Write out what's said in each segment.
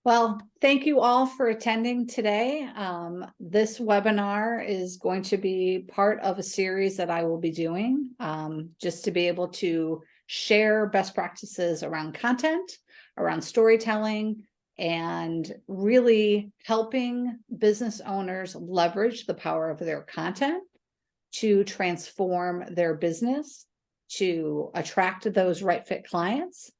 Well, thank you all for attending today. This webinar is going to be part of a series that I will be doing just to be able to share best practices around content, around storytelling, and really helping business owners leverage the power of their content to transform their business, to attract those right fit clients,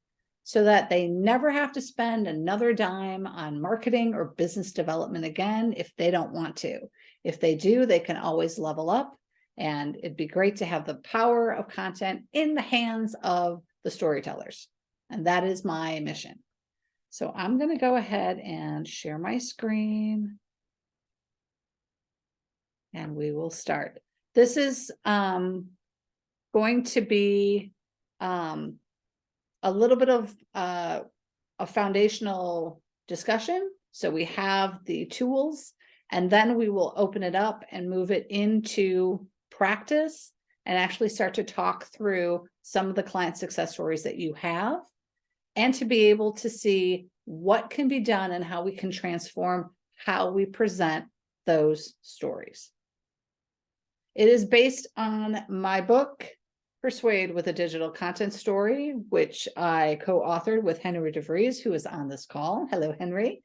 so that they never have to spend another dime on marketing or business development again if they don't want to. If they do, they can always level up, and it'd be great to have the power of content in the hands of the storytellers. And that is my mission. So I'm going to go ahead and share my screen, and we will start. This is going to be a little bit of a foundational discussion. So we have the tools, and then we will open it up and move it into practice and actually start to talk through some of the client success stories that you have, and to be able to see what can be done and how we can transform how we present those stories. It is based on my book, Persuade with a Digital Content Story, which I co-authored with Henry DeVries, who is on this call. Hello, Henry.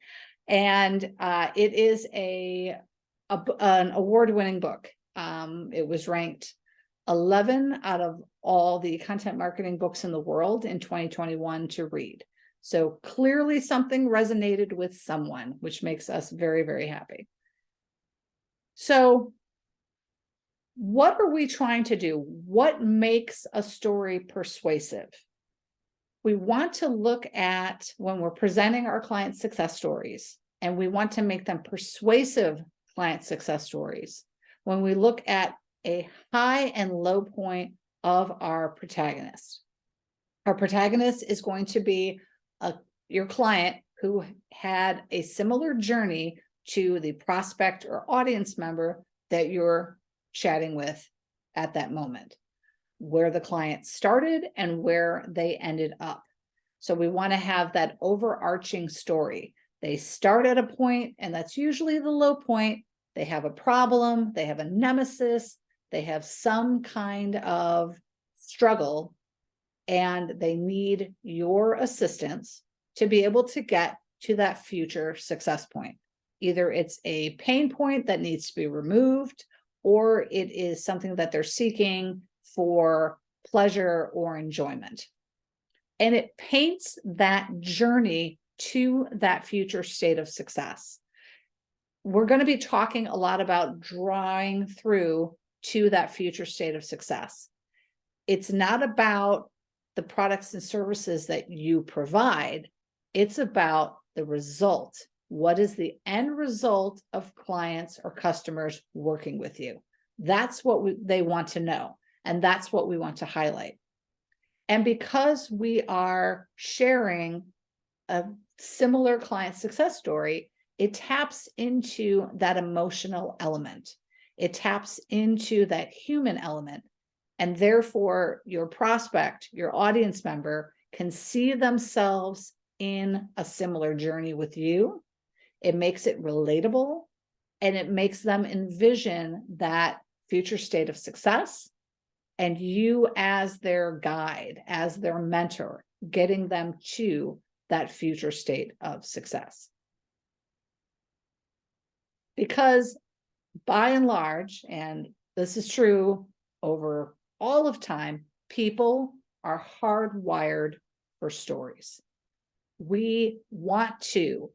And it is an award-winning book. It was ranked 11 out of all the content marketing books in the world in 2021 to read. So clearly something resonated with someone, which makes us very, very happy. So what are we trying to do? What makes a story persuasive? We want to look at, when we're presenting our client success stories, and we want to make them persuasive client success stories, when we look at a high and low point of our protagonist. Our protagonist is going to be your client who had a similar journey to the prospect or audience member that you're chatting with at that moment, where the client started and where they ended up. So we want to have that overarching story. They start at a point, and that's usually the low point. They have a problem, they have a nemesis, they have some kind of struggle, and they need your assistance to be able to get to that future success point. Either it's a pain point that needs to be removed, or it is something that they're seeking for pleasure or enjoyment. And it paints that journey to that future state of success. We're going to be talking a lot about drawing through to that future state of success. It's not about the products and services that you provide. It's about the result. What is the end result of clients or customers working with you? That's what they want to know. And that's what we want to highlight. And because we are sharing a similar client success story, it taps into that emotional element. It taps into that human element. And therefore, your prospect, your audience member, can see themselves in a similar journey with you. It makes it relatable, and it makes them envision that future state of success, and you as their guide, as their mentor, getting them to that future state of success. Because by and large, and this is true over all of time, people are hardwired for stories. We want to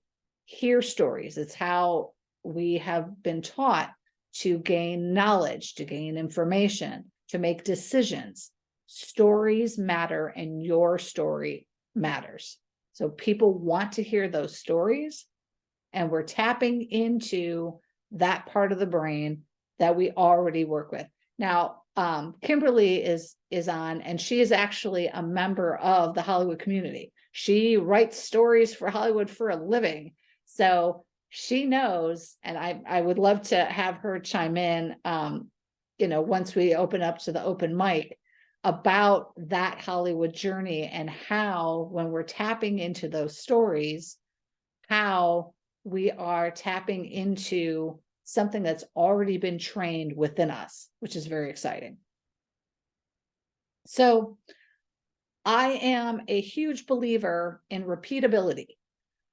hear stories. It's how we have been taught to gain knowledge, to gain information, to make decisions. Stories matter, and your story matters. So people want to hear those stories, and we're tapping into that part of the brain that we already work with. Now, Kimberly is on, and she is actually a member of the Hollywood community. She writes stories for Hollywood for a living. So she knows, and I would love to have her chime in, once we open up to the open mic, about that Hollywood journey and how, when we're tapping into those stories, how we are tapping into something that's already been trained within us, which is very exciting. So I am a huge believer in repeatability.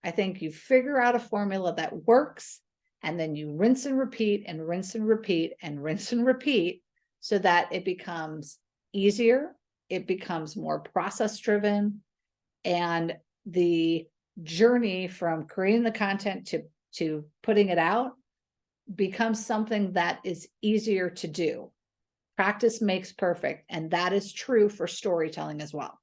I think you figure out a formula that works, and then you rinse and repeat and rinse and repeat and rinse and repeat so that it becomes easier, it becomes more process driven, and the journey from creating the content to putting it out becomes something that is easier to do. Practice makes perfect, and that is true for storytelling as well.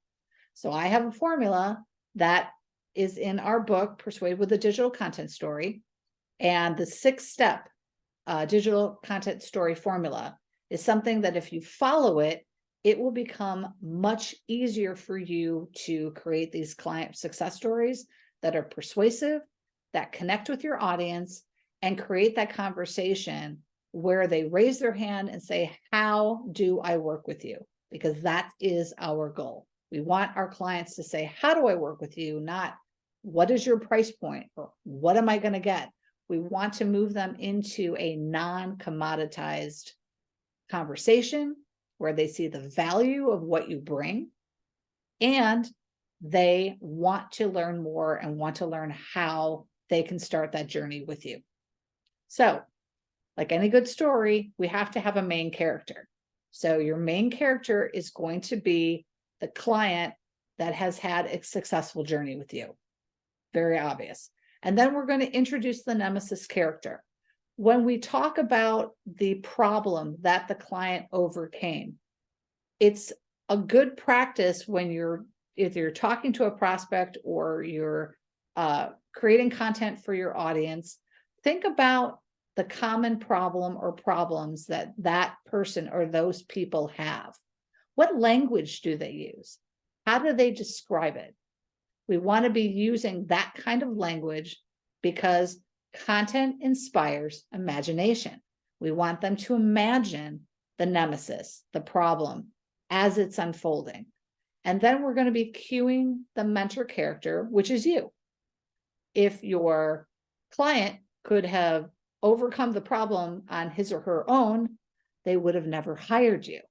So I have a formula that is in our book, Persuade with a Digital Content Story. And the 6-step digital content story formula is something that if you follow it, it will become much easier for you to create these client success stories that are persuasive, that connect with your audience, and create that conversation where they raise their hand and say, how do I work with you? Because that is our goal. We want our clients to say, how do I work with you? Not what is your price point or what am I going to get? We want to move them into a non-commoditized conversation where they see the value of what you bring, and they want to learn more and want to learn how they can start that journey with you. So, like any good story, we have to have a main character. So your main character is going to be the client that has had a successful journey with you. Very obvious. And then we're going to introduce the nemesis character. When we talk about the problem that the client overcame, it's a good practice when if you're talking to a prospect or you're creating content for your audience, think about the common problem or problems that that person or those people have. What language do they use? How do they describe it? We want to be using that kind of language because content inspires imagination. We want them to imagine the nemesis, the problem, as it's unfolding. And then we're going to be cueing the mentor character, which is you. If your client could have overcome the problem on his or her own, they would have never hired you.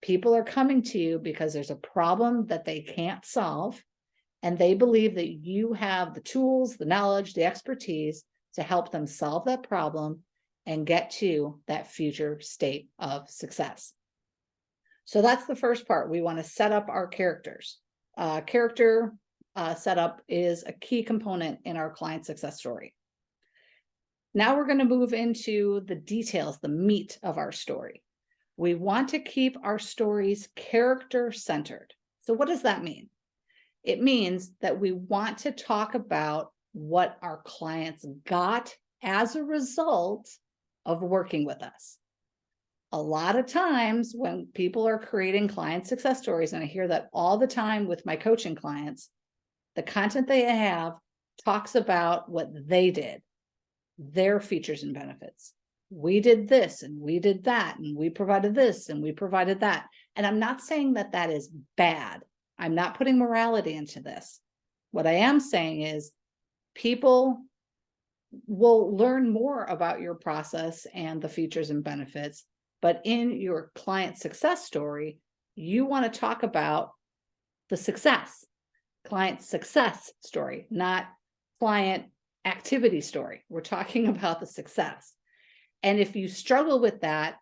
People are coming to you because there's a problem that they can't solve, and they believe that you have the tools, the knowledge, the expertise to help them solve that problem and get to that future state of success. So that's the first part. We want to set up our characters. Character setup is a key component in our client success story. Now we're going to move into the details, the meat of our story. We want to keep our stories character-centered. So what does that mean? It means that we want to talk about what our clients got as a result of working with us. A lot of times when people are creating client success stories, and I hear that all the time with my coaching clients, the content they have talks about what they did, their features and benefits. We did this and we did that, and we provided this and we provided that. And I'm not saying that that is bad. I'm not putting morality into this. What I am saying is people will learn more about your process and the features and benefits, but in your client success story, you want to talk about the success, client success story, not client activity story. We're talking about the success. And if you struggle with that,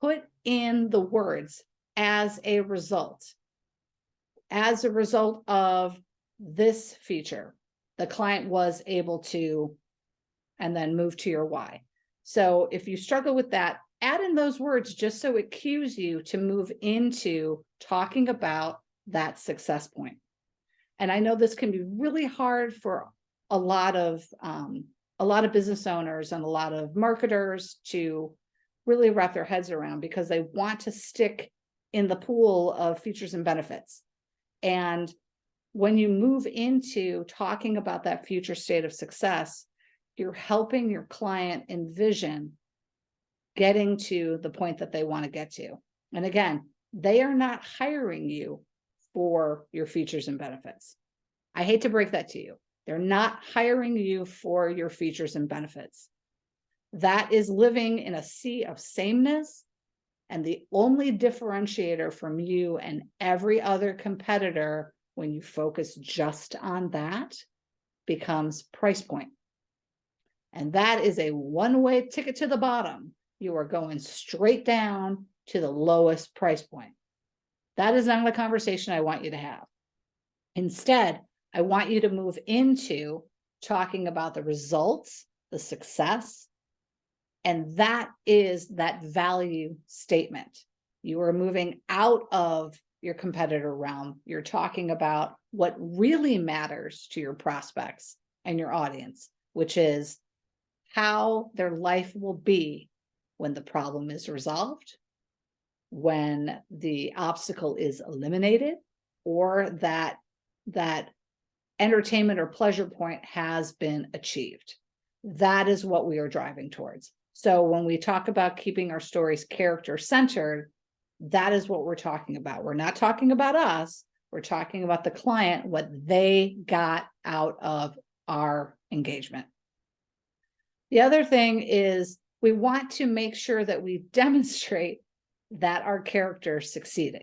put in the words as a result of this feature, the client was able to, and then move to your why. So if you struggle with that, add in those words just so it cues you to move into talking about that success point. And I know this can be really hard for a lot of business owners and a lot of marketers to really wrap their heads around, because they want to stick in the pool of features and benefits. And when you move into talking about that future state of success, you're helping your client envision getting to the point that they want to get to. And again, they are not hiring you for your features and benefits. I hate to break that to you. They're not hiring you for your features and benefits. That is living in a sea of sameness. And the only differentiator from you and every other competitor, when you focus just on that, becomes price point. And that is a one-way ticket to the bottom. You are going straight down to the lowest price point. That is not a conversation I want you to have. Instead, I want you to move into talking about the results, the success, and that is that value statement. You are moving out of your competitor realm. You're talking about what really matters to your prospects and your audience, which is how their life will be when the problem is resolved, when the obstacle is eliminated, or that entertainment or pleasure point has been achieved. That is what we are driving towards. So when we talk about keeping our stories character-centered, that is what we're talking about. We're not talking about us. We're talking about the client, what they got out of our engagement. The other thing is we want to make sure that we demonstrate that our character succeeded.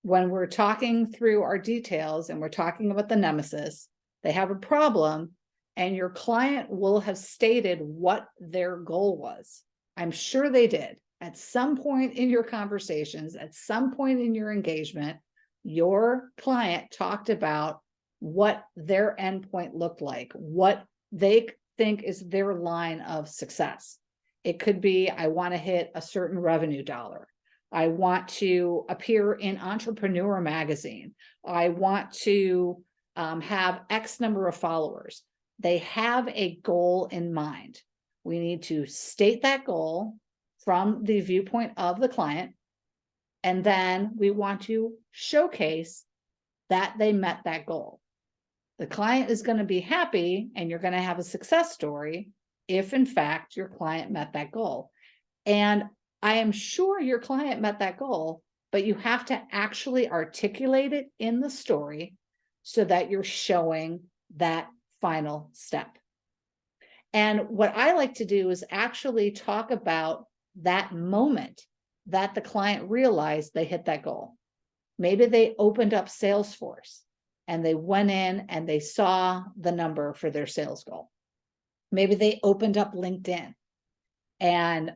When we're talking through our details and we're talking about the nemesis, they have a problem, and your client will have stated what their goal was. I'm sure they did. At some point in your conversations, at some point in your engagement, your client talked about what their endpoint looked like, what they think is their line of success. It could be, I want to hit a certain revenue dollar. I want to appear in Entrepreneur magazine. I want to have X number of followers. They have a goal in mind. We need to state that goal from the viewpoint of the client, and then we want to showcase that they met that goal. The client is going to be happy, and you're going to have a success story if, in fact, your client met that goal. And I am sure your client met that goal, but you have to actually articulate it in the story so that you're showing that final step. And what I like to do is actually talk about that moment that the client realized they hit that goal. Maybe they opened up Salesforce and they went in and they saw the number for their sales goal. Maybe they opened up LinkedIn and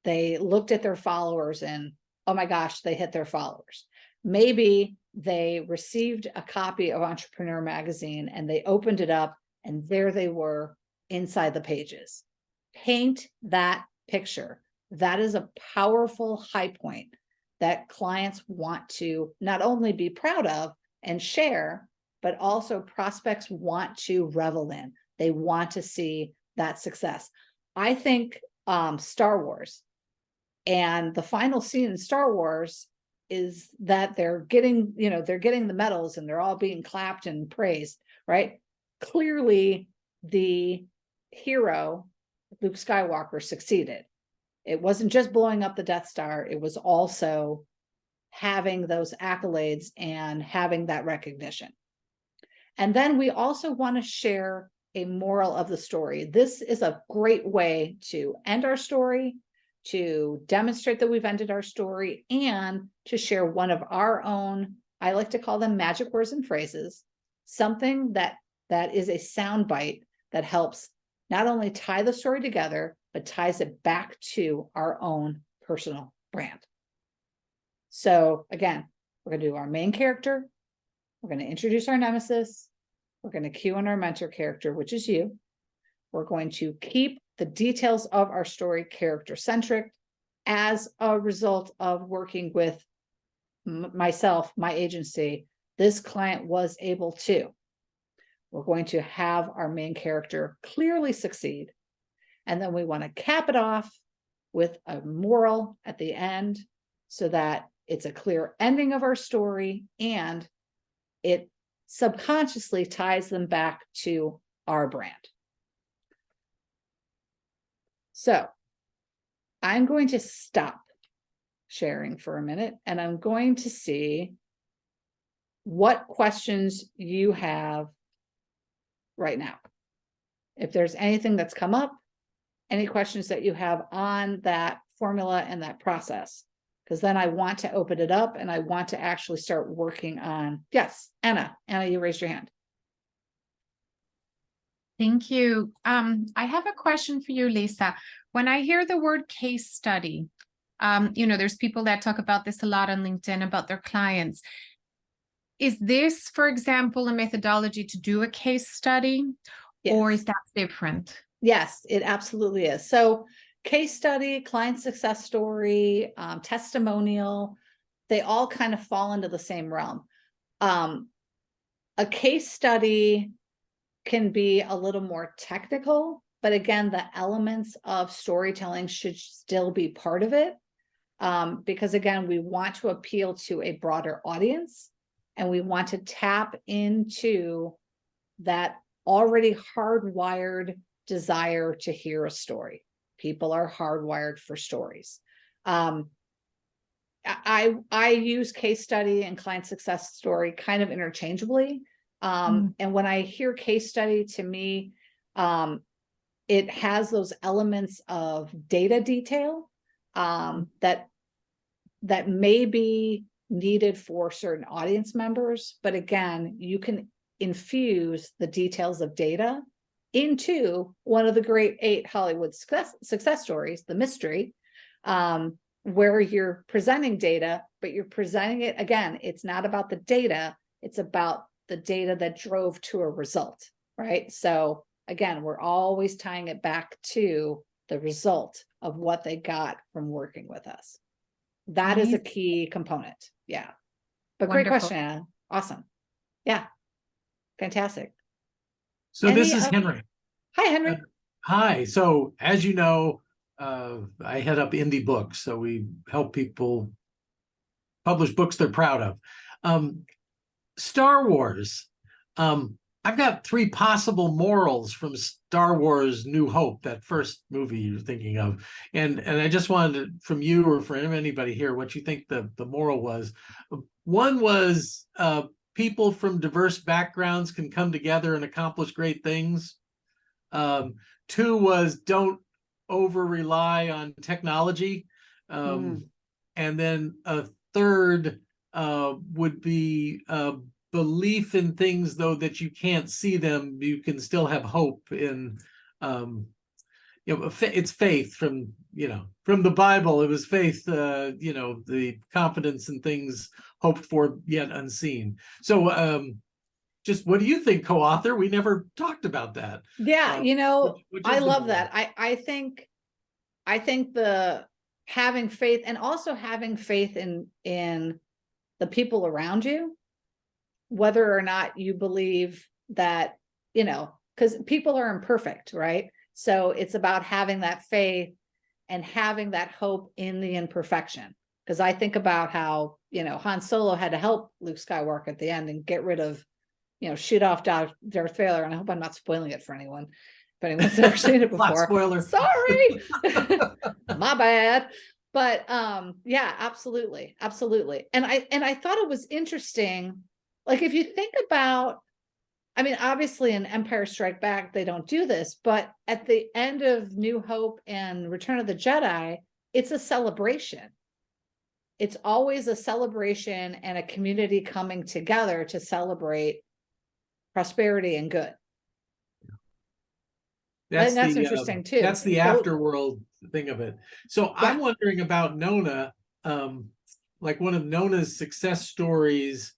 they looked at their followers and, oh my gosh, they hit their followers. Maybe they received a copy of Entrepreneur magazine and they opened it up and there they were inside the pages. Paint that picture. That is a powerful high point that clients want to not only be proud of and share, but also prospects want to revel in. They want to see that success. I think Star Wars, and the final scene in Star Wars is that they're getting the medals and they're all being clapped and praised, right? Clearly, the hero, Luke Skywalker, succeeded. It wasn't just blowing up the Death Star, it was also having those accolades and having that recognition. And then we also want to share a moral of the story. This is a great way to end our story, to demonstrate that we've ended our story, and to share one of our own, I like to call them magic words and phrases, something that is a sound bite that helps not only tie the story together, but ties it back to our own personal brand. So again, we're going to do our main character. We're going to introduce our nemesis. We're going to cue in our mentor character, which is you. We're going to keep the details of our story character-centric. As a result of working with myself, my agency, this client was able to. We're going to have our main character clearly succeed. And then we want to cap it off with a moral at the end so that it's a clear ending of our story and it subconsciously ties them back to our brand. So I'm going to stop sharing for a minute and I'm going to see what questions you have right now. If there's anything that's come up, any questions that you have on that formula and that process, because then I want to open it up and I want to actually start working on, yes, Anna, you raised your hand. Thank you. I have a question for you, Lisa. When I hear the word case study, there's people that talk about this a lot on LinkedIn about their clients. Is this, for example, a methodology to do a case study, or is that different? Yes, it absolutely is. So case study, client success story, testimonial, they all kind of fall into the same realm. A case study can be a little more technical, but again, the elements of storytelling should still be part of it. Because again, we want to appeal to a broader audience and we want to tap into that already hardwired desire to hear a story. People are hardwired for stories. I use case study and client success story kind of interchangeably. And when I hear case study, to me, it has those elements of data detail that may be needed for certain audience members. But again, you can infuse the details of data into one of the great 8 Hollywood success stories, The Mystery, where you're presenting data, but you're presenting it, again, it's not about the data, it's about the data that drove to a result, right? So again, we're always tying it back to the result of what they got from working with us. That is a key component. Yeah. But Wonderful. Great question, Anna. Awesome. Yeah. Fantastic. So this is Henry. Hi, Henry. Hi. So as you know, I head up Indie Books. So we help people publish books they're proud of. Star Wars. I've got 3 possible morals from Star Wars New Hope, that first movie you're thinking of. And I just wanted from you or from anybody here what you think the moral was. One was people from diverse backgrounds can come together and accomplish great things. 2 was don't over rely on technology. And then a third would be belief in things, though that you can't see them, you can still have hope in. It's faith from the Bible. It was faith, the confidence in things hoped for yet unseen. So just what do you think, co-author? We never talked about that. Yeah, I love that. I think the having faith, and also having faith in the people around you, whether or not you believe that, because people are imperfect, right? So it's about having that faith and having that hope in the imperfection. Because I think about how, Han Solo had to help Luke Skywalker at the end and get rid of, shoot off Darth Vader. And I hope I'm not spoiling it for anyone. If anyone's ever seen it before. Spoiler. Sorry. My bad. But yeah, absolutely. Absolutely. And I thought it was interesting. Like, if you think about, obviously in Empire Strike Back, they don't do this, but at the end of New Hope and Return of the Jedi, it's a celebration. It's always a celebration and a community coming together to celebrate prosperity and good. That's interesting too. That's the afterworld thing of it. So yeah. I'm wondering about Nona, like one of Nona's success stories,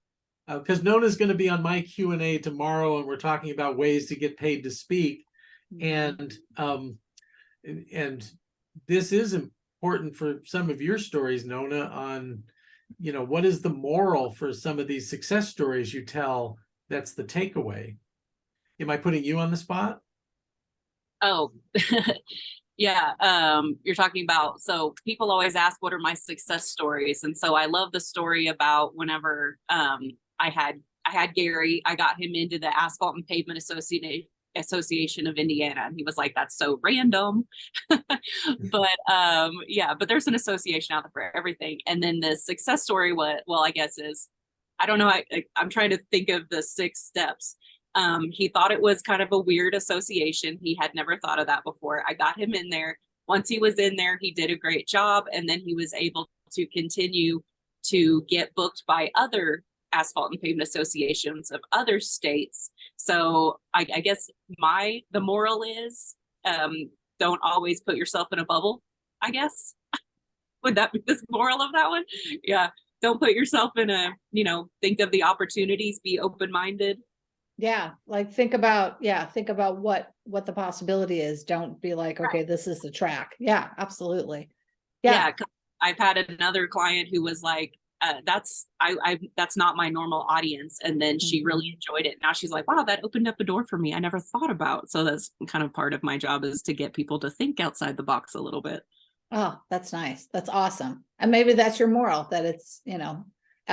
because Nona's going to be on my Q&A tomorrow, and we're talking about ways to get paid to speak. And this is important for some of your stories, Nona, on, what is the moral for some of these success stories you tell that's the takeaway? Am I putting you on the spot? Oh, yeah. You're talking about, so people always ask, what are my success stories? And so I love the story about whenever I had Gary, I got him into the Asphalt and Pavement Association of Indiana. And he was like, that's so random. But there's an association out there for everything. And then the success story, I guess is, I don't know. I'm trying to think of the 6 steps. He thought it was kind of a weird association. He had never thought of that before. I got him in there. Once he was in there, he did a great job. And then he was able to continue to get booked by other asphalt and pavement associations of other states. So I guess the moral is, don't always put yourself in a bubble, I guess. Would that be the moral of that one? Yeah. Don't put yourself in think of the opportunities, be open-minded. Yeah, like think about what the possibility is. Don't be like, okay, this is the track. Yeah, absolutely. Yeah. 'Cause I've had another client who was like, that's not my normal audience. And then she really enjoyed it. Now she's like, wow, that opened up a door for me I never thought about. So that's kind of part of my job, is to get people to think outside the box a little bit. Oh, that's nice. That's awesome. And maybe that's your moral, that it's,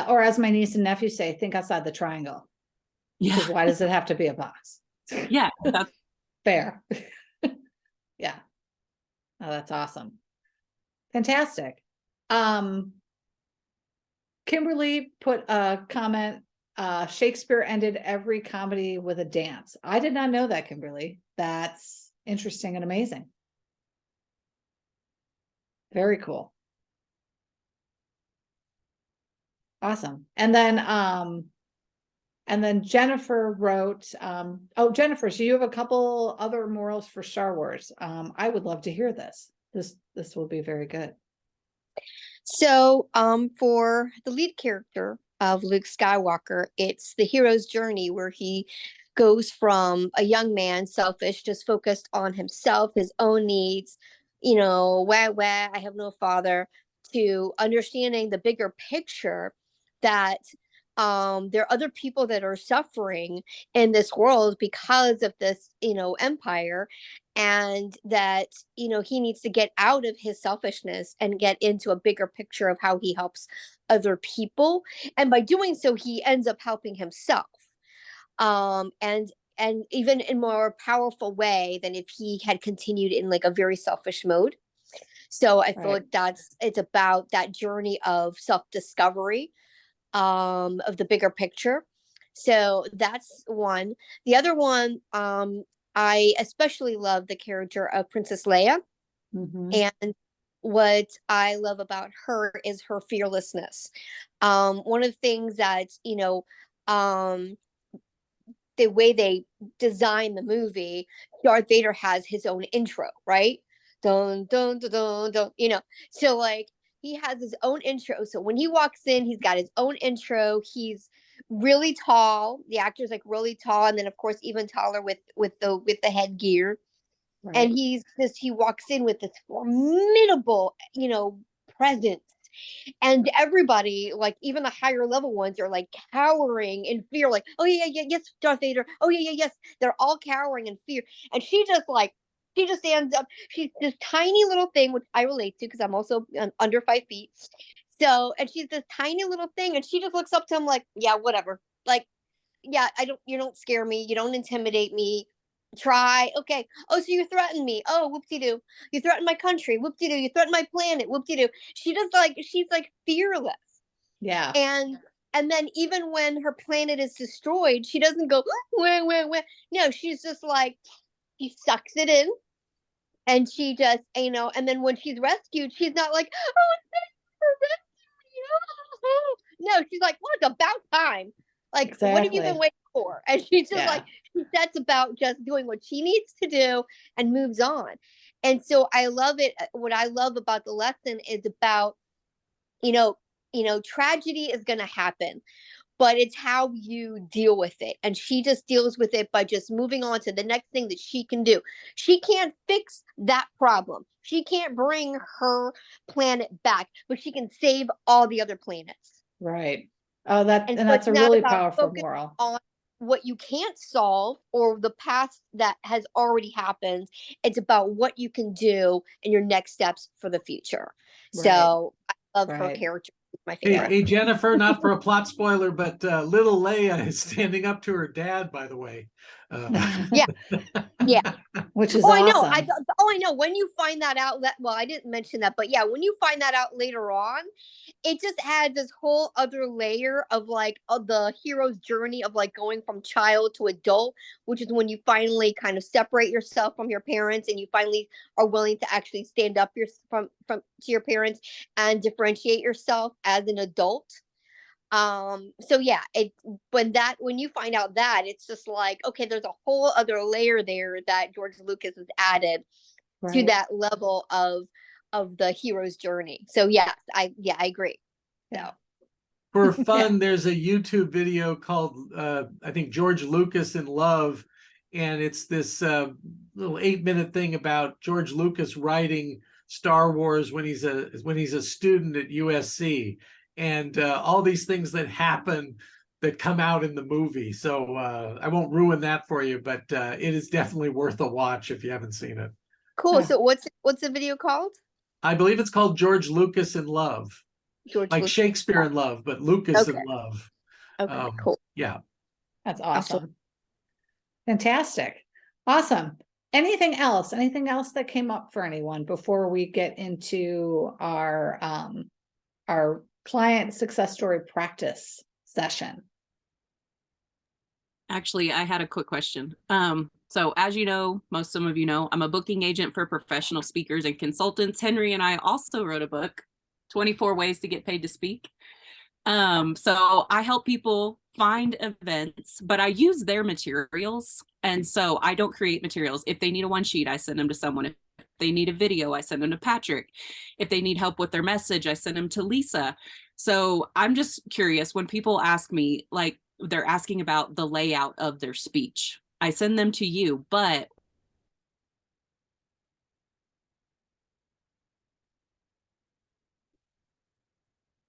or as my niece and nephew say, think outside the triangle. Yeah. Because why does it have to be a box? Yeah. That's Fair. Yeah. Oh, that's awesome. Fantastic. Kimberly put a comment, Shakespeare ended every comedy with a dance. I did not know that, Kimberly. That's interesting and amazing. Very cool. Awesome. And then Jennifer wrote, oh, Jennifer, so you have a couple other morals for Star Wars. I would love to hear this. This will be very good. So, for the lead character of Luke Skywalker, it's the hero's journey, where he goes from a young man, selfish, just focused on himself, his own needs, I have no father, to understanding the bigger picture, that there are other people that are suffering in this world because of this, empire, and that, he needs to get out of his selfishness and get into a bigger picture of how he helps other people. And by doing so, he ends up helping himself. And even in more powerful way than if he had continued in like a very selfish mode. So I feel like it's about that journey of self-discovery, of the bigger picture. So that's one. The other one, I especially love the character of Princess Leia. And what I love about her is her fearlessness. One of the things that, the way they design the movie, Darth Vader has his own intro, right? Dun, dun, dun, dun, dun, so like he has his own intro. So when he walks in, he's got his own intro. He's really tall. The actor's like really tall. And then of course, even taller with the headgear. Right. And he walks in with this formidable, presence. And everybody, like even the higher level ones, are like cowering in fear, like, oh yeah, yes, Darth Vader. Oh yeah, yes. They're all cowering in fear. And she just stands up. She's this tiny little thing, which I relate to because I'm also under 5 feet. So, and she's this tiny little thing, and she just looks up to him like, yeah, whatever. Like, yeah, you don't scare me. You don't intimidate me. Try. Okay. Oh, so you threaten me. Oh, whoop-de-doo. You threaten my country. Whoop-de-doo. You threaten my planet. Whoop-de-doo. She's like fearless. Yeah. And then even when her planet is destroyed, she doesn't go, wah. No, she's just like, she sucks it in. And she just, and then when she's rescued, she's not like, oh, thanks for rescuing me. No, she's like, well, it's about time. Like, exactly. What have you been waiting for? And she's just like, she sets about just doing what she needs to do and moves on. And so I love it. What I love about the lesson is about, tragedy is going to happen, but it's how you deal with it. And she just deals with it by just moving on to the next thing that she can do. She can't fix that problem. She can't bring her planet back, but she can save all the other planets. Right. Oh, and so that's a really powerful moral. On what you can't solve or the past that has already happened. It's about what you can do and your next steps for the future. Right. So I love her character. My favorite. Hey, Jennifer, not for a plot spoiler, but little Leia is standing up to her dad, by the way. Yeah. Yeah. which is Oh, I know. awesome. I know. When you find that out, well, I didn't mention that, but yeah, when you find that out later on, it just adds this whole other layer of like of the hero's journey of like going from child to adult, which is when you finally kind of separate yourself from your parents and you finally are willing to actually stand up from to your parents and differentiate yourself as an adult. So yeah, when you find out that, it's just like, okay, there's a whole other layer there that George Lucas has added to Right. that level of the hero's journey. So yeah, I agree. Yeah. For fun, there's a YouTube video called I think George Lucas in Love, and it's this little 8-minute thing about George Lucas writing Star Wars when he's a student at USC, and all these things that happen that come out in the movie. So I won't ruin that for you, but it is definitely worth a watch if you haven't seen it. Cool. So what's the video called? I believe it's called George Lucas in Love, George like Lucas. Shakespeare in Love, but Lucas in Okay. Love. Okay, cool. Yeah. That's Absolutely. awesome. Fantastic. Awesome. Anything else? Anything else that came up for anyone before we get into our client success story practice session? Actually, I had a quick question. So as you know, some of you know, I'm a booking agent for professional speakers and consultants. Henry and I also wrote a book, 24 Ways to Get Paid to Speak. So I help people find events, but I use their materials. And so I don't create materials. If they need a one sheet, I send them to someone. If they need a video, I send them to Patrick. If they need help with their message, I send them to Lisa. So I'm just curious, when people ask me, like, they're asking about the layout of their speech, I send them to you, but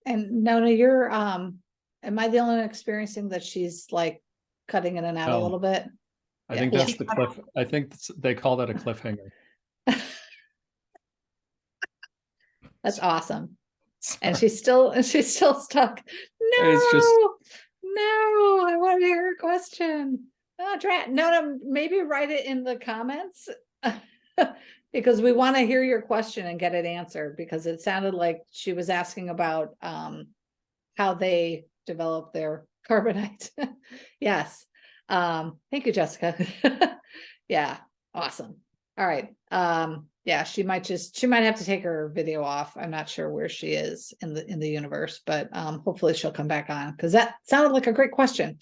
And Nona, you're am I the only one experiencing that she's like cutting in and out a No. little bit? I Yeah. think Yeah. that's the cliff. I think they call that a cliffhanger. That's awesome. And she's still stuck. No, It's just- no, I want to hear her question. Oh, no, maybe write it in the comments because we want to hear your question and get it answered, because it sounded like she was asking about how they develop their carbonite. Yes. Thank you, Jessica. Yeah, awesome. All right. Yeah, she might have to take her video off. I'm not sure where she is in the universe, but hopefully she'll come back on, because that sounded like a great question.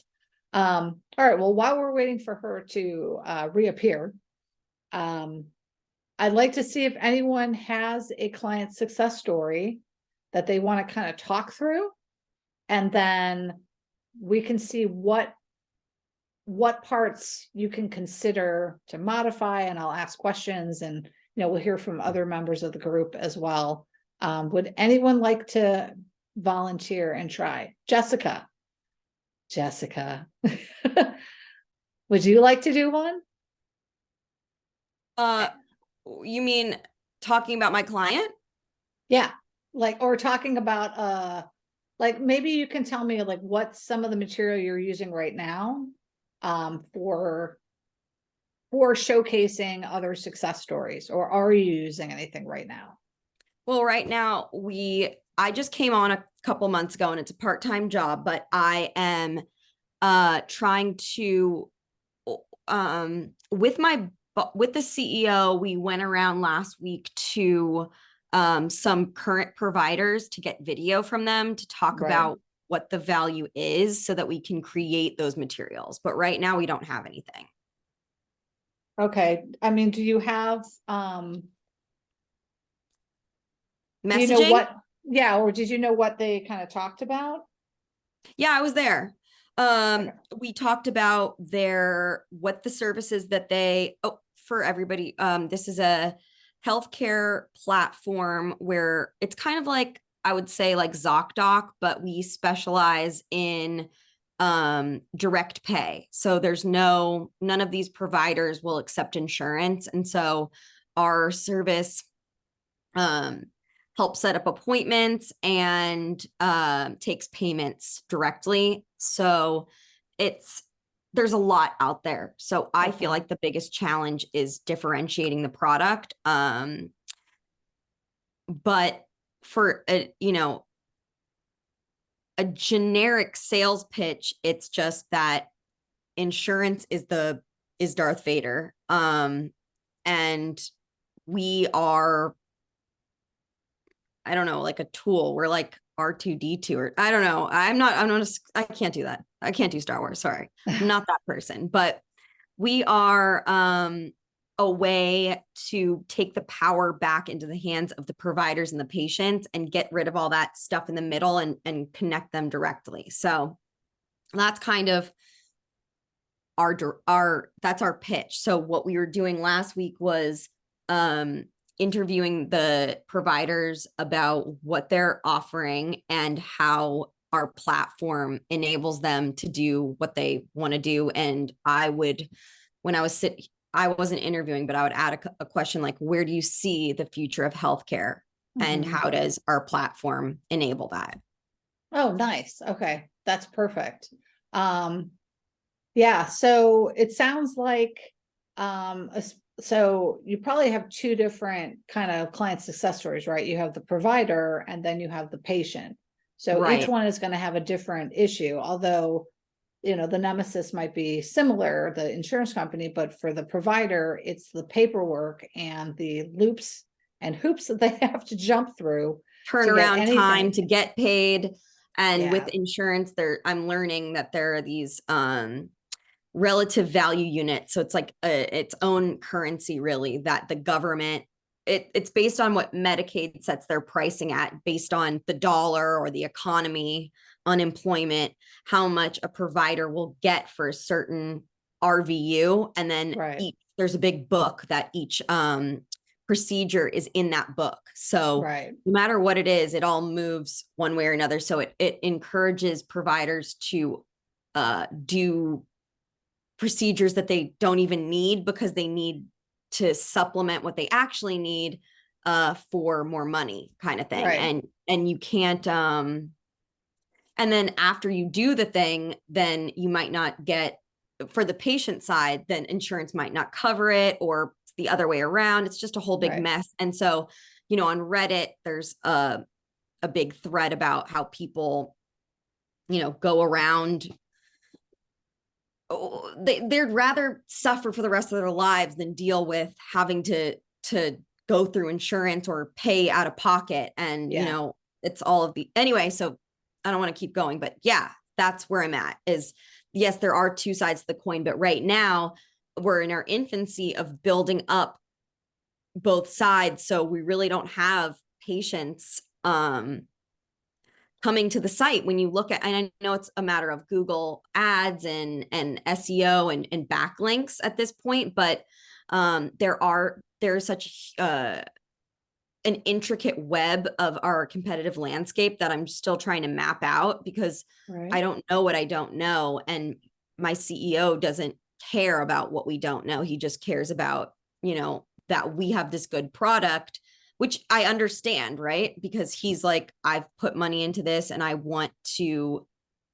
All right, well, while we're waiting for her to reappear, I'd like to see if anyone has a client success story that they want to kind of talk through, and then we can see what parts you can consider to modify, and I'll ask questions, and we'll hear from other members of the group as well. Would anyone like to volunteer and try? Jessica, would you like to do one? You mean talking about my client? Yeah, or talking about like, maybe you can tell me like what some of the material you're using right now for showcasing other success stories, or are you using anything right now? Well, right now I just came on a couple months ago and it's a part-time job, but I am trying to with the CEO, we went around last week to some current providers to get video from them to talk Right. about what the value is so that we can create those materials. But right now we don't have anything. Okay, I mean, do you have Messaging? do you know what, yeah, or did you know what they kind of talked about? Yeah, I was there. We talked about what the services that for everybody. This is a healthcare platform where it's kind of like, I would say like ZocDoc, but we specialize in direct pay. So there's none of these providers will accept insurance. And so our service helps set up appointments and takes payments directly. So it's there's a lot out there. So I feel Okay. like the biggest challenge is differentiating the product. But for a, a generic sales pitch, it's just that insurance is Darth Vader. And we are, I don't know, like a tool. We're like R2D2 or I don't know. I can't do that. I can't do Star Wars. Sorry. I'm not that person, but we are a way to take the power back into the hands of the providers and the patients and get rid of all that stuff in the middle and connect them directly. So that's kind of that's our pitch. So what we were doing last week was interviewing the providers about what they're offering and how our platform enables them to do what they want to do. And I wasn't interviewing, but I would add a question like, where do you see the future of healthcare and how does our platform enable that? Oh, nice. Okay. That's perfect. Yeah. So it sounds like, so you probably have two different kind of client success stories, right? You have the provider and then you have the patient. So each Right. one is going to have a different issue, although, the nemesis might be similar, the insurance company, but for the provider, it's the paperwork and the loops and hoops that they have to jump through. Turnaround time anything. to get paid. And with Yeah. insurance, I'm learning that there are these relative value units. So it's like its own currency, really, that the government, it's based on what Medicaid sets their pricing at, based on the dollar or the economy, unemployment, how much a provider will get for a certain RVU. And then Right. there's a big book that each procedure is in that book. So Right. no matter what it is, it all moves one way or another. So it encourages providers to do procedures that they don't even need because they need to supplement what they actually need for more money, kind of thing. Right. And you can't and then after you do the thing, then you might not get, for the patient side, then insurance might not cover it, or it's the other way around. It's just a whole big Right. mess. And so, on Reddit, there's a big thread about how people, go around. They'd rather suffer for the rest of their lives than deal with having to go through insurance or pay out of pocket. And, Yeah. it's all of anyway, so I don't want to keep going, but yeah, that's where I'm at is, yes, there are two sides to the coin, but right now we're in our infancy of building up both sides. So we really don't have patients coming to the site. When you look at, and I know it's a matter of Google ads and SEO and backlinks at this point, but there's such an intricate web of our competitive landscape that I'm still trying to map out, because Right. I don't know what I don't know. And my CEO doesn't care about what we don't know. He just cares about, that we have this good product, which I understand, right? Because he's like, I've put money into this and I want to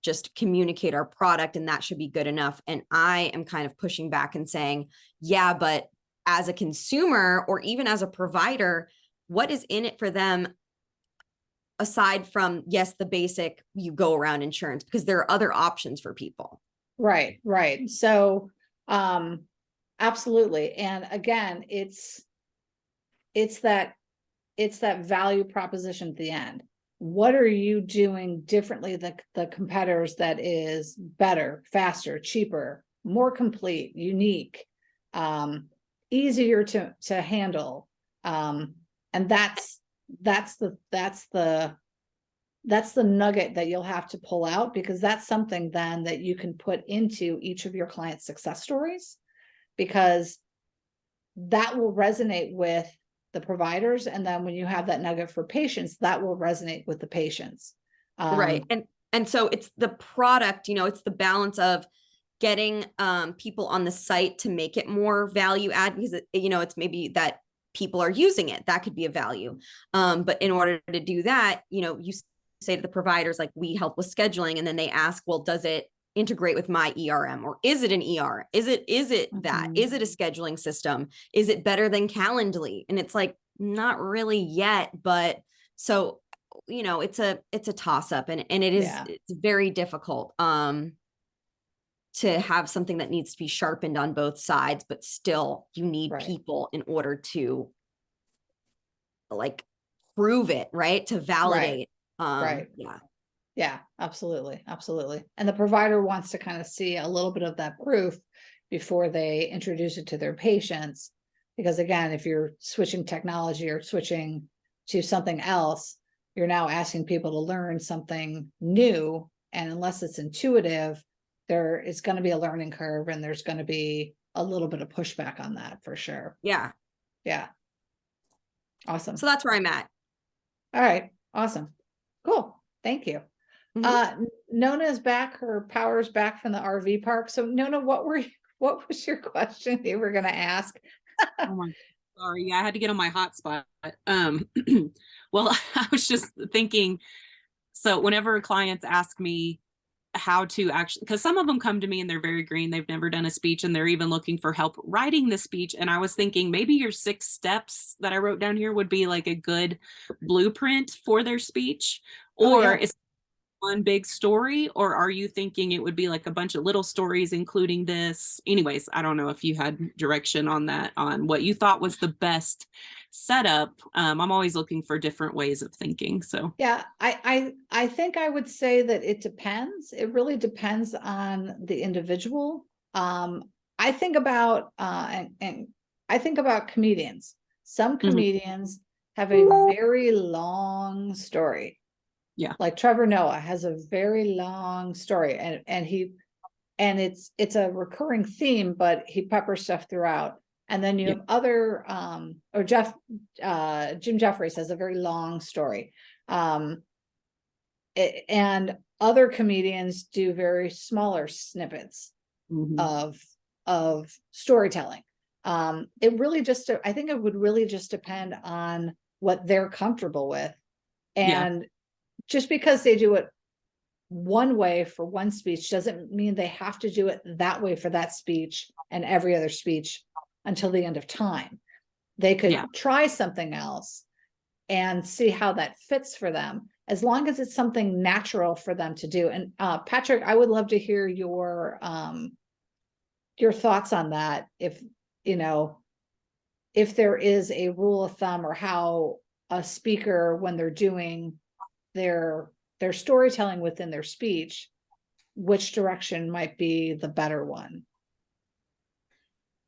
just communicate our product and that should be good enough. And I am kind of pushing back and saying, yeah, but as a consumer or even as a provider, what is in it for them aside from, yes, the basic, you go around insurance, because there are other options for people. Right. Right. So, absolutely. And again, it's that value proposition at the end. What are you doing differently than the competitors that is better, faster, cheaper, more complete, unique, easier to handle? And that's the nugget that you'll have to pull out, because that's something then that you can put into each of your client success stories, because that will resonate with the providers. And then when you have that nugget for patients, that will resonate with the patients. Right. And so it's the product, it's the balance of getting people on the site to make it more value add, because it's maybe that people are using it. That could be a value. But in order to do that, you say to the providers, like, we help with scheduling. And then they ask, well, does it integrate with my ERM, or is it an ER? Is it that? Mhm. Is it a scheduling system? Is it better than Calendly? And it's like, not really yet, but so, you know, it's a toss up, and it is, Yeah. it's very difficult to have something that needs to be sharpened on both sides, but still you need Right. people in order to like prove it, right? To validate. Right. Yeah. Yeah, absolutely. Absolutely. And the provider wants to kind of see a little bit of that proof before they introduce it to their patients. Because again, if you're switching technology or switching to something else, you're now asking people to learn something new. And unless it's intuitive, there is going to be a learning curve, and there's going to be a little bit of pushback on that for sure. Yeah. Yeah. Awesome. So that's where I'm at. All right. Awesome. Cool. Thank you. Nona's back, her power's back from the RV park. So Nona, what was your question you were gonna ask? Oh my, sorry. Yeah, I had to get on my hotspot. Well, I was just thinking, so whenever clients ask me how to actually, because some of them come to me and they're very green, they've never done a speech, and they're even looking for help writing the speech. And I was thinking maybe your 6 steps that I wrote down here would be like a good blueprint for their speech. Oh, Or yeah. is one big story, or are you thinking it would be like a bunch of little stories including this? Anyways, I don't know if you had direction on that, on what you thought was the best setup. I'm always looking for different ways of thinking. So Yeah, I think I would say that it depends. It really depends on the individual. I think about and I think about comedians. Some Mhm. comedians have a very long story. Yeah. Like Trevor Noah has a very long story, and it's a recurring theme, but he peppers stuff throughout. And then you Yeah. have other or Jim Jeffries has a very long story. And other comedians do very smaller snippets Mhm. of storytelling. It really just, I think it would really just depend on what they're comfortable with. Yeah. And just because they do it one way for one speech doesn't mean they have to do it that way for that speech and every other speech until the end of time. They could Yeah. try something else and see how that fits for them, as long as it's something natural for them to do. And Patrick, I would love to hear your thoughts on that. If you know, if there is a rule of thumb, or how a speaker, when they're doing their storytelling within their speech, which direction might be the better one.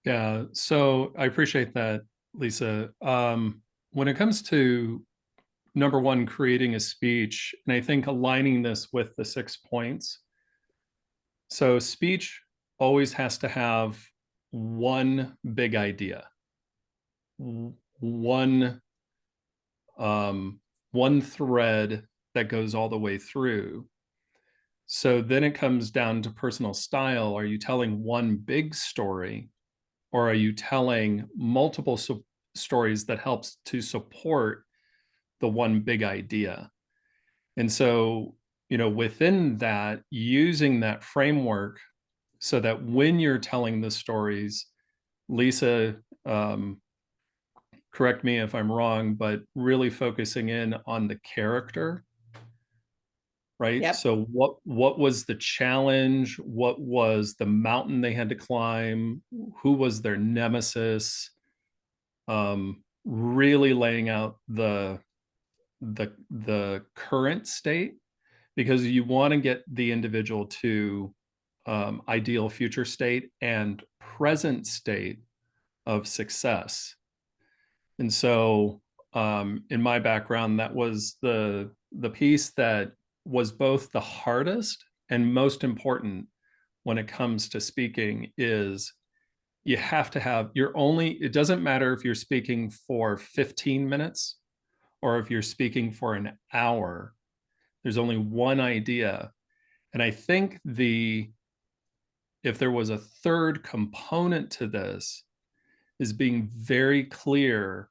Yeah, so I appreciate that, Lisa. When it comes to number one, creating a speech, and I think aligning this with the 6 points. So speech always has to have one big idea, one one thread that goes all the way through. So then it comes down to personal style. Are you telling one big story, or are you telling multiple stories that helps to support the one big idea? And so, you know, within that, using that framework so that when you're telling the stories, Lisa, correct me if I'm wrong, but really focusing in on the character, right? Yep. So what was the challenge? What was the mountain they had to climb? Who was their nemesis? Really laying out the current state, because you want to get the individual to ideal future state and present state of success. And so in my background, that was the piece that was both the hardest and most important when it comes to speaking. Is you have to have, it doesn't matter if you're speaking for 15 minutes or if you're speaking for an hour, there's only one idea. And I think if there was a third component to this, is being very clear,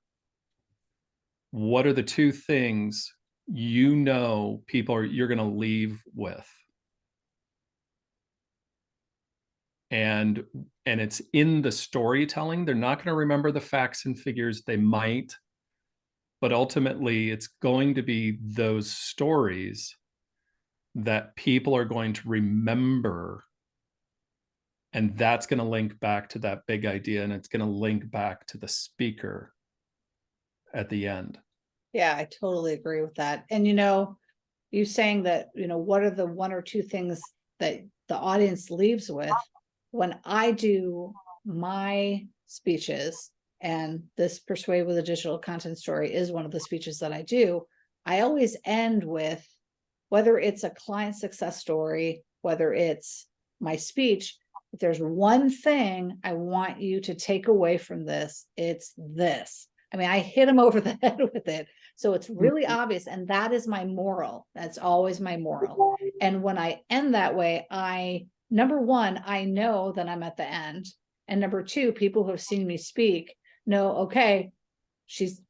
what are the 2 things you're going to leave with? and it's in the storytelling. They're not going to remember the facts and figures. They might, but ultimately it's going to be those stories that people are going to remember, and that's going to link back to that big idea, and it's going to link back to the speaker at the end. Yeah, I totally agree with that. And you saying that, what are the one or two things that the audience leaves with? When I do my speeches, and this Persuade with a Digital Content Story is one of the speeches that I do, I always end with, whether it's a client success story, whether it's my speech, if there's one thing I want you to take away from this, it's this. I mean, I hit them over the head with it. So it's really obvious. And that is my moral. That's always my moral. And when I end that way, number one, I know that I'm at the end. And number two, people who have seen me speak know, okay, she's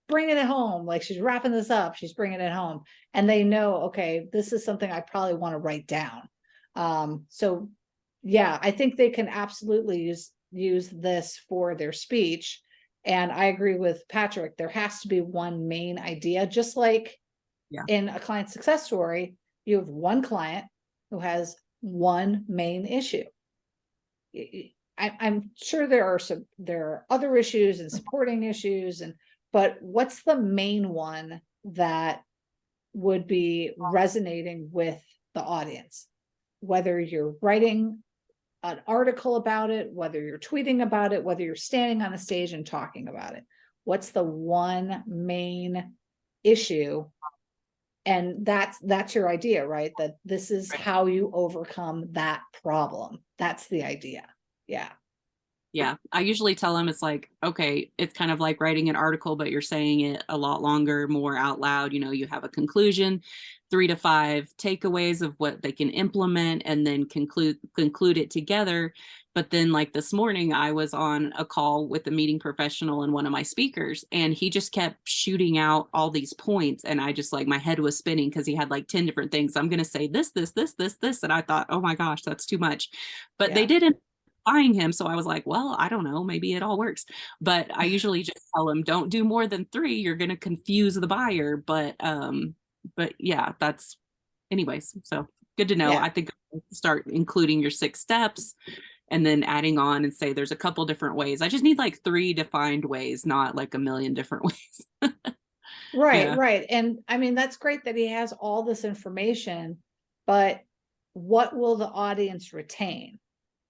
bringing it home. Like, she's wrapping this up. She's bringing it home. And they know, okay, this is something I probably want to write down. So yeah, I think they can absolutely use this for their speech. And I agree with Patrick. There has to be one main idea, just like in a client success story, you have one client who has one main issue. I'm sure there are other issues and supporting issues, but what's the main one that would be resonating with the audience? Whether you're writing an article about it, whether you're tweeting about it, whether you're standing on a stage and talking about it, what's the one main issue? And that's your idea, right? That this is how you overcome that problem. That's the idea. Yeah. Yeah. I usually tell them it's like, okay, it's kind of like writing an article, but you're saying it a lot longer, more out loud. You have a conclusion, 3 to 5 takeaways of what they can implement, and then conclude it together. But then, like this morning, I was on a call with a meeting professional and one of my speakers, and he just kept shooting out all these points. And I just, like, my head was spinning because he had like 10 different things. I'm going to say this. And I thought, oh my gosh, that's too much. But they didn't buying him. So I was like, well, I don't know, maybe it all works. But I usually just tell them, don't do more than 3. You're going to confuse the buyer. But yeah, that's anyways. So good to know. Yeah. I think I'll start including your 6 steps and then adding on and say there's a couple different ways. I just need like 3 defined ways, not like a million different ways. Right. And I mean, that's great that he has all this information, but what will the audience retain?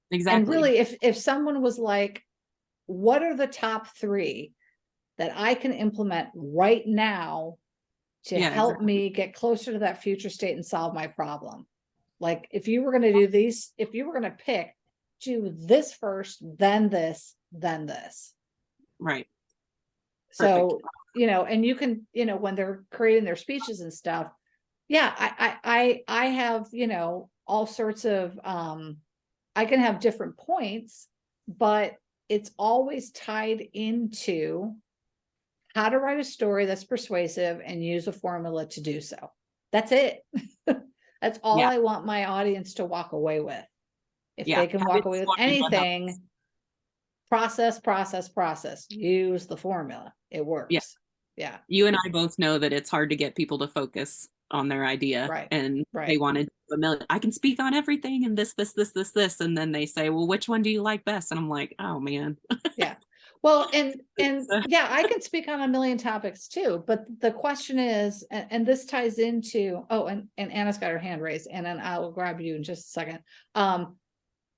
Exactly. And really, if someone was like, what are the top 3 that I can implement right now to help me get closer to that future state and solve my problem? Like, if you were going to do these, if you were going to pick, do this first, then this, then this. Right. So, and you can, when they're creating their speeches and stuff, yeah, I have, all sorts of, I can have different points, but it's always tied into how to write a story that's persuasive and use a formula to do so. That's it. That's all I want my audience to walk away with. If they can walk away with anything, process, use the formula. It works. Yeah. You and I both know that it's hard to get people to focus on their idea, and they wanted a million. I can speak on everything and this, and then they say, well, which one do you like best? And I'm like, oh man. Yeah. Well, and yeah, I can speak on a million topics too, but the question is, and this ties into, and Anna's got her hand raised, and then I'll grab you in just a second.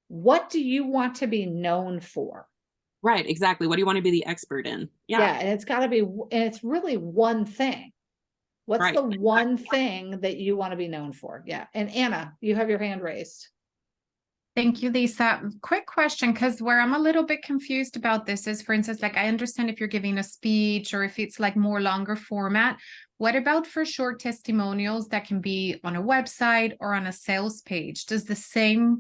What do you want to be known for? Right, exactly. What do you want to be the expert in? Yeah, and it's got to be, and it's really one thing. What's the one thing that you want to be known for? Yeah. And Anna, you have your hand raised. Thank you, Lisa. Quick question, because where I'm a little bit confused about this is, for instance, like, I understand if you're giving a speech or if it's like more longer format. What about for short testimonials that can be on a website or on a sales page? Does the same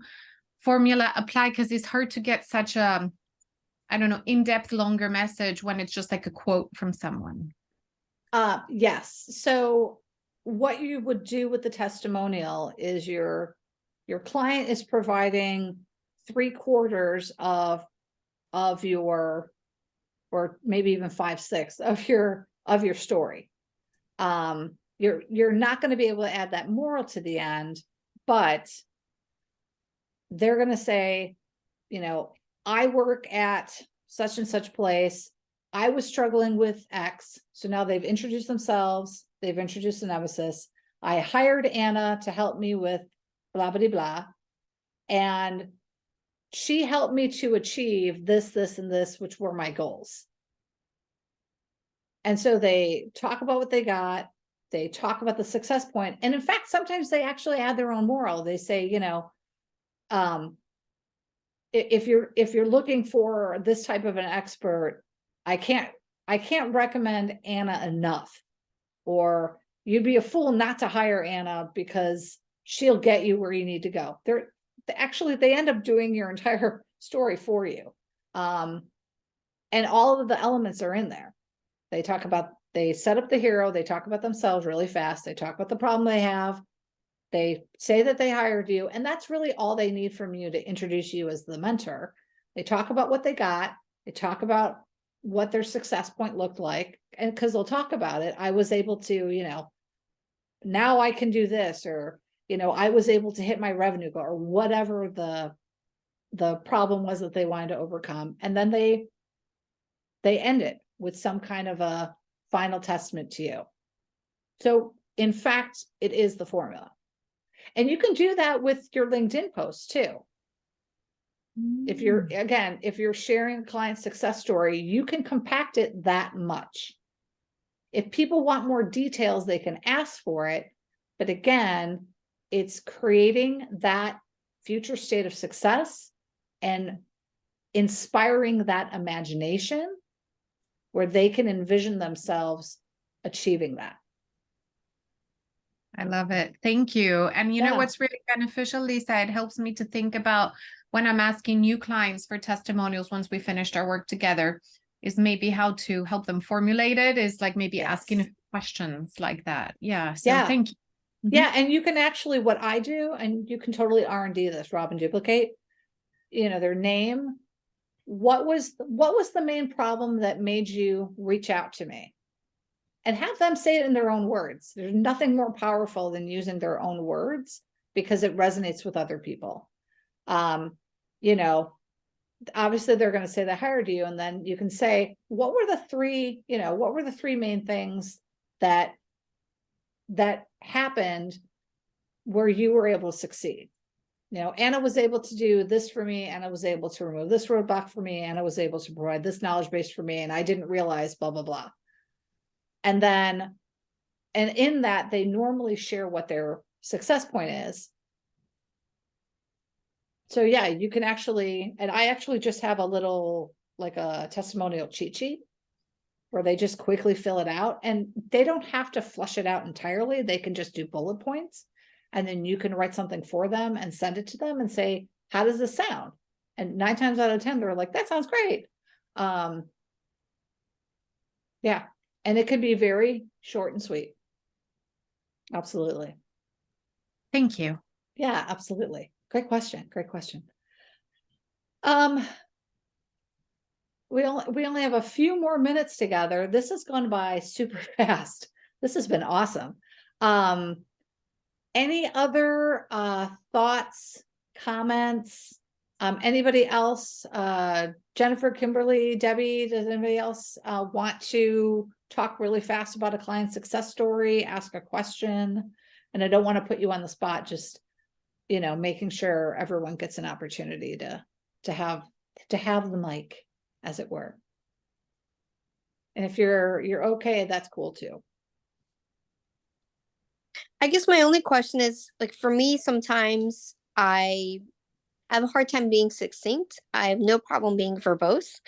formula apply? Because it's hard to get such a, I don't know, in-depth, longer message when it's just like a quote from someone. Yes. So what you would do with the testimonial is you're your client is providing 3/4 of your, or maybe even 5/6 of your story. You're not going to be able to add that moral to the end, but they're going to say, you know, I work at such and such place. I was struggling with X. So now they've introduced themselves. They've introduced the nemesis. I hired Anna to help me with blah, blah, blah. And she helped me to achieve this, this, and this, which were my goals. And so they talk about what they got. They talk about the success point. And in fact, sometimes they actually add their own moral. They say, you know, if you're looking for this type of an expert, I can't recommend Anna enough, or you'd be a fool not to hire Anna because she'll get you where you need to go. They end up doing your entire story for you. And all of the elements are in there. They set up the hero, they talk about themselves really fast, they talk about the problem they have, they say that they hired you, and that's really all they need from you to introduce you as the mentor. They talk about what they got, they talk about what their success point looked like, and because they'll talk about it, I was able to, you know, now I can do this, or, you know, I was able to hit my revenue goal, or whatever the problem was that they wanted to overcome. And then they end it with some kind of a final testament to you. So in fact, it is the formula. And you can do that with your LinkedIn posts too. If you're sharing a client success story, you can compact it that much. If people want more details, they can ask for it. But again, it's creating that future state of success and inspiring that imagination where they can envision themselves achieving that. I love it. Thank you. And you know Yeah. what's really beneficial, Lisa? It helps me to think about when I'm asking new clients for testimonials once we finished our work together, is maybe how to help them formulate it, is like maybe asking a few questions like that. Yeah. So Yeah. thank you. Yeah. And you can actually, what I do, and you can totally R&D this, Rob, and duplicate, you know, their name. What was the main problem that made you reach out to me? And have them say it in their own words. There's nothing more powerful than using their own words because it resonates with other people. You know, obviously they're going to say they hired you, and then you can say, what were the three main things that happened where you were able to succeed? You know, Anna was able to do this for me, Anna was able to remove this roadblock for me, Anna was able to provide this knowledge base for me, and I didn't realize blah, blah, blah. And in that, they normally share what their success point is. So yeah, you can actually, and I actually just have a little, like a testimonial cheat sheet where they just quickly fill it out, and they don't have to flush it out entirely. They can just do bullet points, and then you can write something for them and send it to them and say, how does this sound? And 9 times out of 10, they're like, that sounds great. Yeah. And it could be very short and sweet. Absolutely. Thank you. Yeah, absolutely. Great question. Great question. We only have a few more minutes together. This has gone by super fast. This has been awesome. Any other thoughts, comments? Anybody else? Jennifer, Kimberly, Debbie, does anybody else want to talk really fast about a client success story, ask a question? And I don't want to put you on the spot, just, you know, making sure everyone gets an opportunity to have the mic, as it were. And if you're okay, that's cool too. I guess my only question is, like, for me, sometimes I have a hard time being succinct. I have no problem being verbose.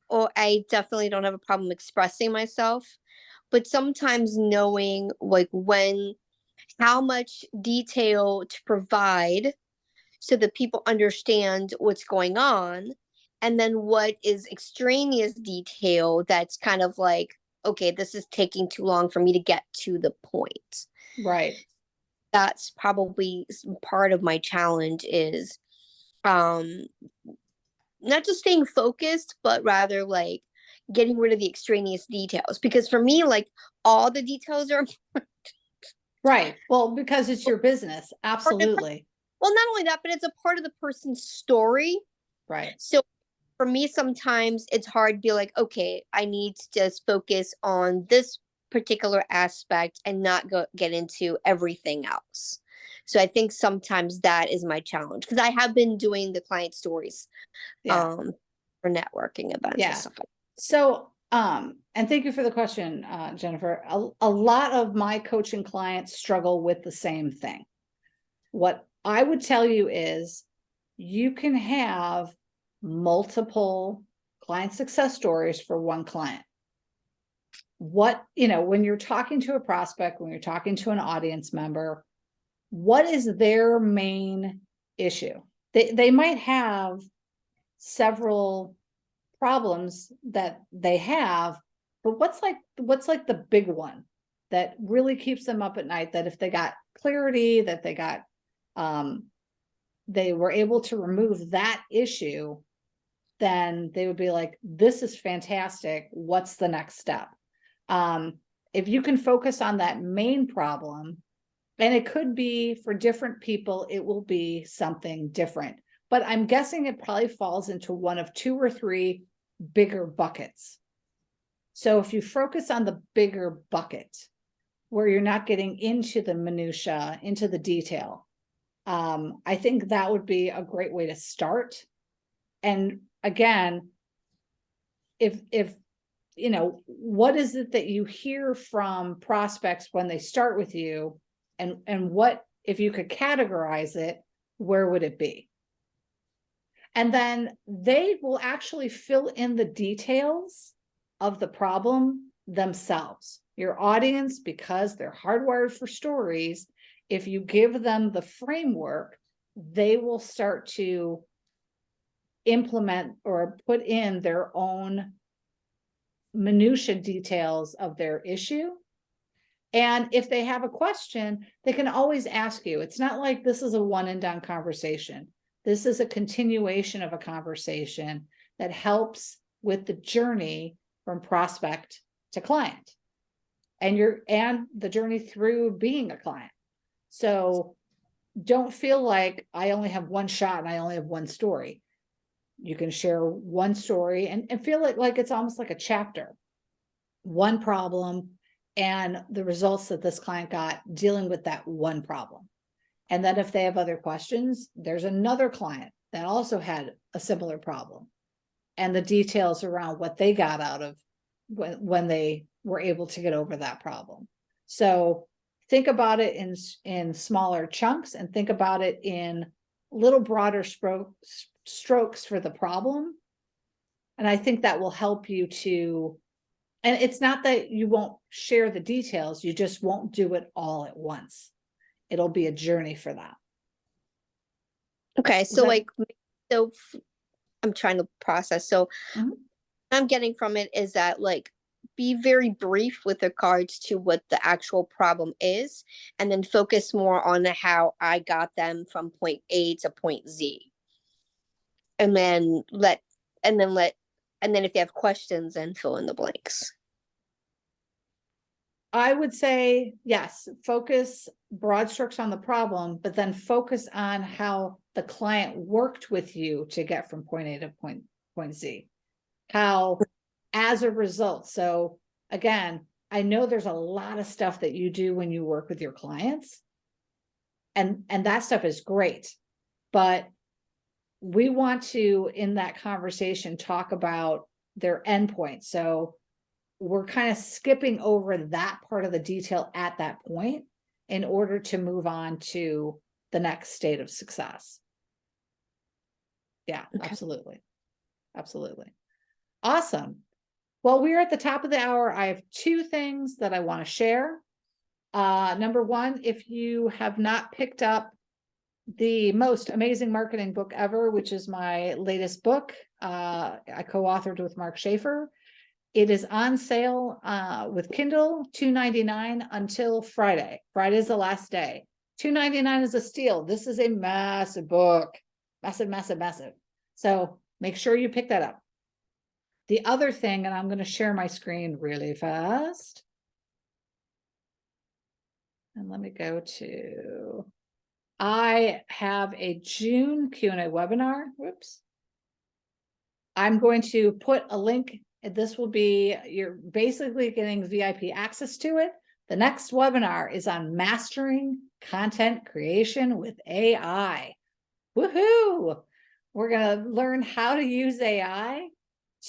Or I definitely don't have a problem expressing myself. But sometimes knowing, like, how much detail to provide so that people understand what's going on, and then what is extraneous detail that's kind of like, okay, this is taking too long for me to get to the point. Right. that's probably part of my challenge is um not just staying focused, but rather like getting rid of the extraneous details. Because for me, like all the details are Right. Well, because it's your business. Absolutely. well, not only that, but it's a part of the person's story. Right. So for me, sometimes it's hard to be like, okay, I need to just focus on this particular aspect and not get into everything else. So I think sometimes that is my challenge because I have been doing the client stories Yeah. for networking events Yeah. and stuff like So, and thank you for the question, Jennifer. A lot of my coaching clients struggle with the same thing. What I would tell you is you can have multiple client success stories for one client. What, when you're talking to a prospect, when you're talking to an audience member, what is their main issue? They might have several problems that they have, but what's like the big one that really keeps them up at night, that if they got clarity, that they got they were able to remove that issue, then they would be like, this is fantastic, what's the next step? If you can focus on that main problem, and it could be for different people, it will be something different, but I'm guessing it probably falls into one of 2 or 3 bigger buckets. So if you focus on the bigger bucket where you're not getting into the minutia, into the detail, I think that would be a great way to start. And again, if what is it that you hear from prospects when they start with you, and what, if you could categorize it, where would it be? And then they will actually fill in the details of the problem themselves. Your audience, because they're hardwired for stories, if you give them the framework, they will start to implement or put in their own minutia details of their issue. And if they have a question, they can always ask you. It's not like this is a one and done conversation. This is a continuation of a conversation that helps with the journey from prospect to client, and the journey through being a client. So don't feel like I only have one shot and I only have one story. You can share one story and feel like it's almost like a chapter, one problem and the results that this client got dealing with that one problem. And then if they have other questions, there's another client that also had a similar problem, and the details around what they got out of when they were able to get over that problem. So think about it in smaller chunks, and think about it in little broader strokes for the problem. And I think that will help you to, and it's not that you won't share the details, you just won't do it all at once. It'll be a journey for that. Okay, so I'm trying to process. So I'm getting from it is that like be very brief with regards to what the actual problem is, and then focus more on how I got them from point A to point Z. And then if they have questions, then fill in the blanks. I would say, yes, focus broad strokes on the problem, but then focus on how the client worked with you to get from point A to point Z. How, as a result. So again, I know there's a lot of stuff that you do when you work with your clients, and that stuff is great, but we want to, in that conversation, talk about their endpoint. So we're kind of skipping over that part of the detail at that point in order to move on to the next state of success. Yeah, okay. Absolutely. Awesome. Well, we're at the top of the hour. I have 2 things that I want to share. Number 1, if you have not picked up the most amazing marketing book ever, which is my latest book, I co-authored with Mark Schaefer. It is on sale with Kindle, $2.99 until Friday. Friday is the last day. $2.99 is a steal. This is a massive book. Massive, massive, massive. So make sure you pick that up. The other thing, and I'm going to share my screen really fast. And let me go to, I have a June Q&A webinar. Whoops. I'm going to put a link. This will be, you're basically getting VIP access to it. The next webinar is on mastering content creation with AI. Woohoo! We're going to learn how to use AI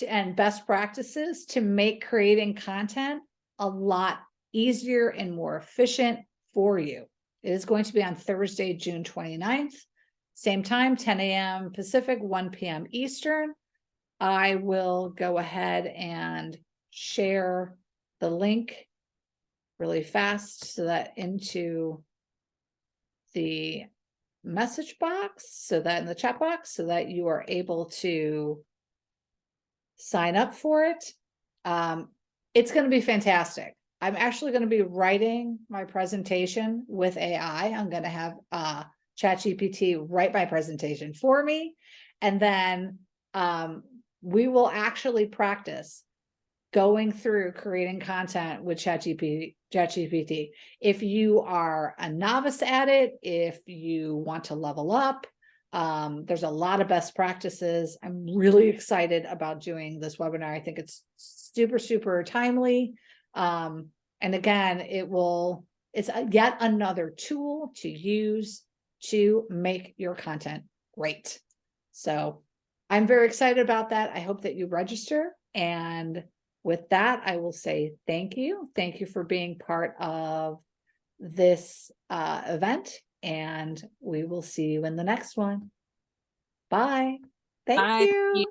and best practices to make creating content a lot easier and more efficient for you. It is going to be on Thursday, June 29th. Same time, 10 a.m. Pacific, 1 p.m. Eastern. I will go ahead and share the link really fast so that into the message box, so that in the chat box, so that you are able to sign up for it. It's going to be fantastic. I'm actually going to be writing my presentation with AI. I'm going to have ChatGPT write my presentation for me. And then we will actually practice going through creating content with ChatGPT. If you are a novice at it, if you want to level up, there's a lot of best practices. I'm really excited about doing this webinar. I think it's super, super timely. And again, it's yet another tool to use to make your content great. So I'm very excited about that. I hope that you register. And with that, I will say thank you. Thank you for being part of this event. And we will see you in the next one. Bye. Thank Bye. you.